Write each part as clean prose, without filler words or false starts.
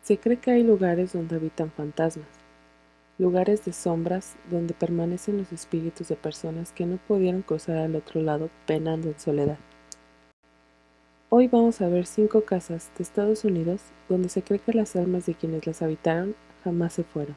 Se cree que hay lugares donde habitan fantasmas, lugares de sombras donde permanecen los espíritus de personas que no pudieron cruzar al otro lado penando en soledad. Hoy vamos a ver 5 casas de Estados Unidos donde se cree que las almas de quienes las habitaron jamás se fueron.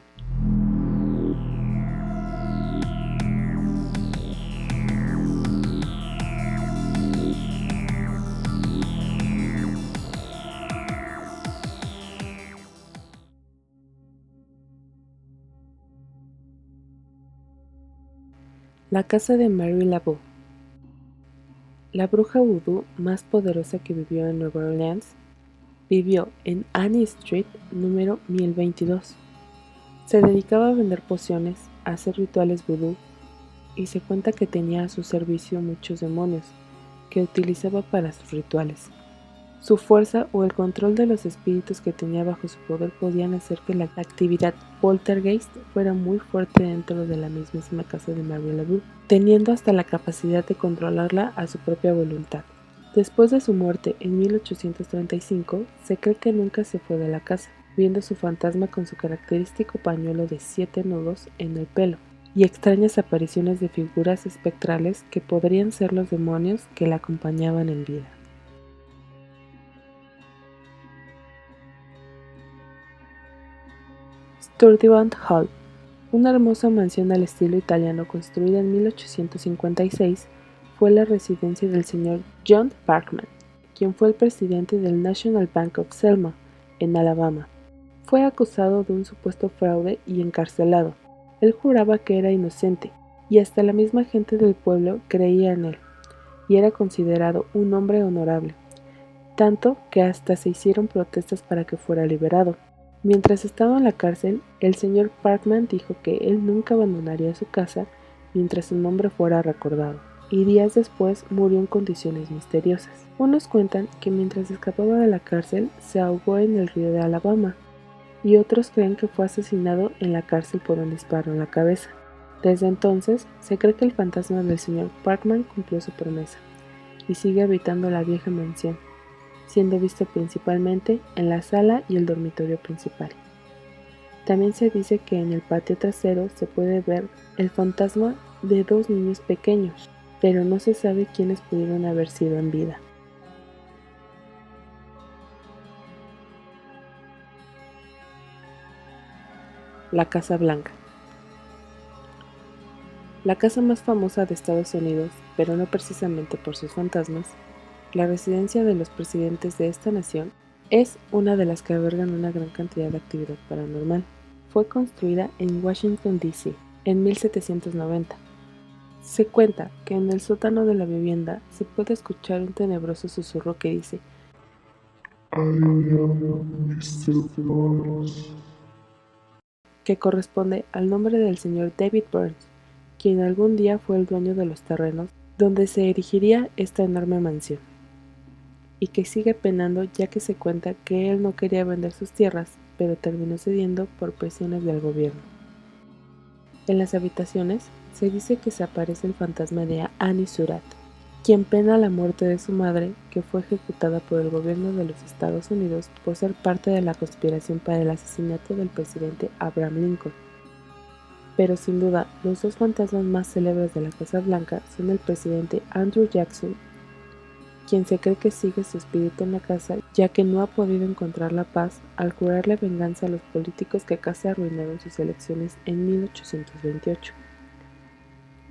La casa de Mary LaBeouf. La bruja vudú más poderosa que vivió en Nueva Orleans vivió en Annie Street número 1022. Se dedicaba a vender pociones, a hacer rituales vudú y se cuenta que tenía a su servicio muchos demonios que utilizaba para sus rituales. Su fuerza o el control de los espíritus que tenía bajo su poder podían hacer que la actividad poltergeist fuera muy fuerte dentro de la mismísima casa de Mary LaBeouf, teniendo hasta la capacidad de controlarla a su propia voluntad. Después de su muerte en 1835, se cree que nunca se fue de la casa, viendo su fantasma con su característico pañuelo de 7 nudos en el pelo, y extrañas apariciones de figuras espectrales que podrían ser los demonios que la acompañaban en vida. Sturtevant Hall, una hermosa mansión al estilo italiano construida en 1856, fue la residencia del señor John Parkman, quien fue el presidente del National Bank of Selma, en Alabama. Fue acusado de un supuesto fraude y encarcelado. Él juraba que era inocente, y hasta la misma gente del pueblo creía en él, y era considerado un hombre honorable, tanto que hasta se hicieron protestas para que fuera liberado. Mientras estaba en la cárcel, el señor Parkman dijo que él nunca abandonaría su casa mientras su nombre fuera recordado, y días después murió en condiciones misteriosas. Unos cuentan que mientras escapaba de la cárcel se ahogó en el río de Alabama, y otros creen que fue asesinado en la cárcel por un disparo en la cabeza. Desde entonces, se cree que el fantasma del señor Parkman cumplió su promesa, y sigue habitando la vieja mansión, siendo visto principalmente en la sala y el dormitorio principal. También se dice que en el patio trasero se puede ver el fantasma de 2 niños pequeños, pero no se sabe quiénes pudieron haber sido en vida. La Casa Blanca. La casa más famosa de Estados Unidos, pero no precisamente por sus fantasmas, la residencia de los presidentes de esta nación, es una de las que albergan una gran cantidad de actividad paranormal. Fue construida en Washington, D.C. en 1790. Se cuenta que en el sótano de la vivienda se puede escuchar un tenebroso susurro que dice: que corresponde al nombre del señor David Burns, quien algún día fue el dueño de los terrenos donde se erigiría esta enorme mansión, y que sigue penando ya que se cuenta que él no quería vender sus tierras, pero terminó cediendo por presiones del gobierno. En las habitaciones se dice que se aparece el fantasma de Annie Surratt, quien pena la muerte de su madre, que fue ejecutada por el gobierno de los Estados Unidos por ser parte de la conspiración para el asesinato del presidente Abraham Lincoln. Pero sin duda, los 2 fantasmas más célebres de la Casa Blanca son el presidente Andrew Jackson, quien se cree que sigue su espíritu en la casa, ya que no ha podido encontrar la paz al jurarle venganza a los políticos que casi arruinaron sus elecciones en 1828.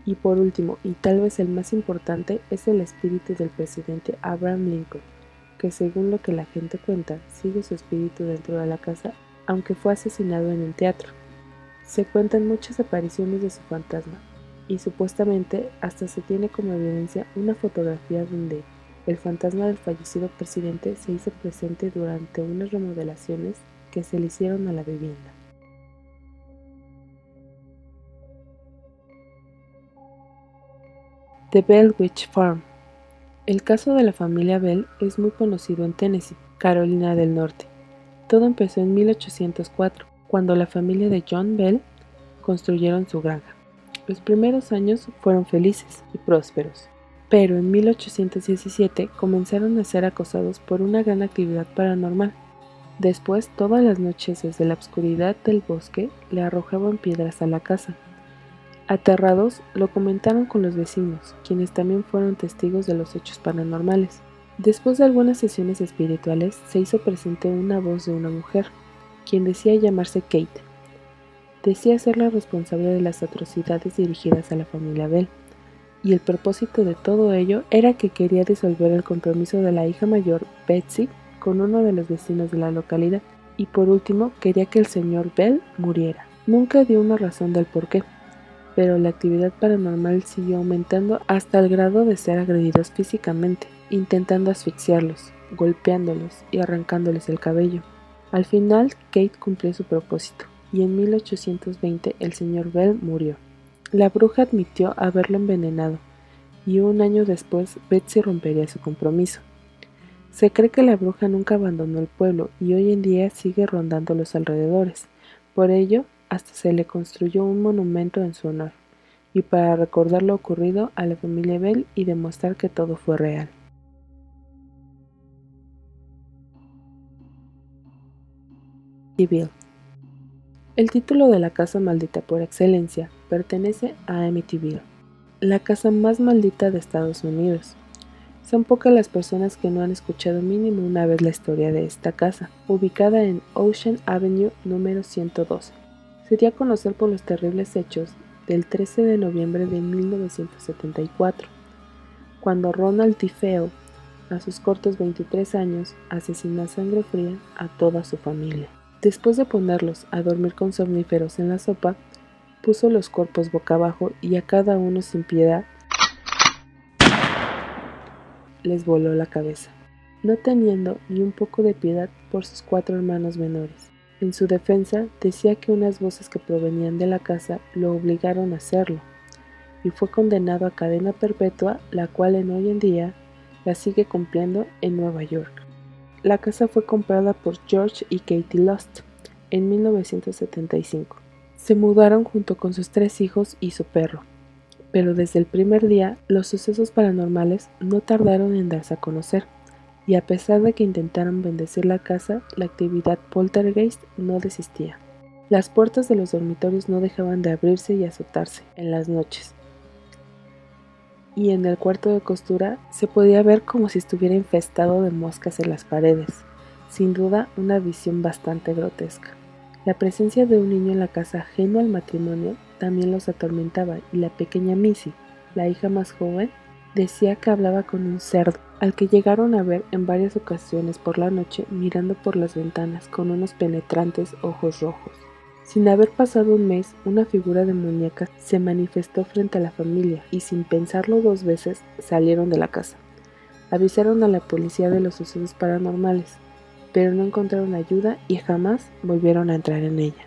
Y por último, y tal vez el más importante, es el espíritu del presidente Abraham Lincoln, que según lo que la gente cuenta, sigue su espíritu dentro de la casa, aunque fue asesinado en el teatro. Se cuentan muchas apariciones de su fantasma, y supuestamente hasta se tiene como evidencia una fotografía donde el fantasma del fallecido presidente se hizo presente durante unas remodelaciones que se le hicieron a la vivienda. The Bell Witch Farm. El caso de la familia Bell es muy conocido en Tennessee, Carolina del Norte. Todo empezó en 1804, cuando la familia de John Bell construyeron su granja. Los primeros años fueron felices y prósperos, pero en 1817 comenzaron a ser acosados por una gran actividad paranormal. Después, todas las noches desde la oscuridad del bosque, le arrojaban piedras a la casa. Aterrados, lo comentaron con los vecinos, quienes también fueron testigos de los hechos paranormales. Después de algunas sesiones espirituales, se hizo presente una voz de una mujer, quien decía llamarse Kate. Decía ser la responsable de las atrocidades dirigidas a la familia Bell, y el propósito de todo ello era que quería disolver el compromiso de la hija mayor, Betsy, con uno de los vecinos de la localidad, y por último quería que el señor Bell muriera. Nunca dio una razón del por qué, pero la actividad paranormal siguió aumentando hasta el grado de ser agredidos físicamente, intentando asfixiarlos, golpeándolos y arrancándoles el cabello. Al final, Kate cumplió su propósito, y en 1820 el señor Bell murió. La bruja admitió haberlo envenenado, y un año después Betsy rompería su compromiso. Se cree que la bruja nunca abandonó el pueblo y hoy en día sigue rondando los alrededores. Por ello, hasta se le construyó un monumento en su honor, y para recordar lo ocurrido a la familia Bell y demostrar que todo fue real. Amityville. El título de la casa maldita por excelencia pertenece a Amityville, la casa más maldita de Estados Unidos. Son pocas las personas que no han escuchado mínimo una vez la historia de esta casa, ubicada en Ocean Avenue número 112. Se dio a conocer por los terribles hechos del 13 de noviembre de 1974, cuando Ronald DeFeo, a sus cortos 23 años, asesinó a sangre fría a toda su familia. Después de ponerlos a dormir con somníferos en la sopa, puso los cuerpos boca abajo y a cada uno sin piedad les voló la cabeza, no teniendo ni un poco de piedad por sus 4 hermanos menores. En su defensa, decía que unas voces que provenían de la casa lo obligaron a hacerlo, y fue condenado a cadena perpetua, la cual hoy en día la sigue cumpliendo en Nueva York. La casa fue comprada por George y Katie Lust en 1975. Se mudaron junto con sus 3 hijos y su perro. Pero desde el primer día, los sucesos paranormales no tardaron en darse a conocer, y a pesar de que intentaron bendecir la casa, la actividad poltergeist no desistía. Las puertas de los dormitorios no dejaban de abrirse y azotarse en las noches, y en el cuarto de costura se podía ver como si estuviera infestado de moscas en las paredes. Sin duda, una visión bastante grotesca. La presencia de un niño en la casa ajeno al matrimonio también los atormentaba, y la pequeña Missy, la hija más joven, decía que hablaba con un cerdo, al que llegaron a ver en varias ocasiones por la noche mirando por las ventanas con unos penetrantes ojos rojos. Sin haber pasado un mes, una figura demoníaca se manifestó frente a la familia y sin pensarlo 2 veces salieron de la casa. Avisaron a la policía de los sucesos paranormales, pero no encontraron ayuda y jamás volvieron a entrar en ella.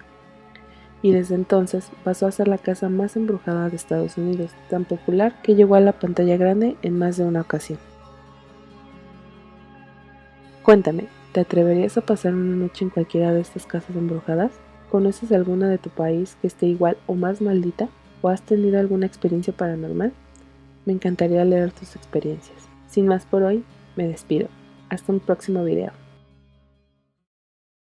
Y desde entonces pasó a ser la casa más embrujada de Estados Unidos, tan popular que llegó a la pantalla grande en más de una ocasión. Cuéntame, ¿te atreverías a pasar una noche en cualquiera de estas casas embrujadas? ¿Conoces alguna de tu país que esté igual o más maldita? ¿O has tenido alguna experiencia paranormal? Me encantaría leer tus experiencias. Sin más por hoy, me despido. Hasta un próximo video.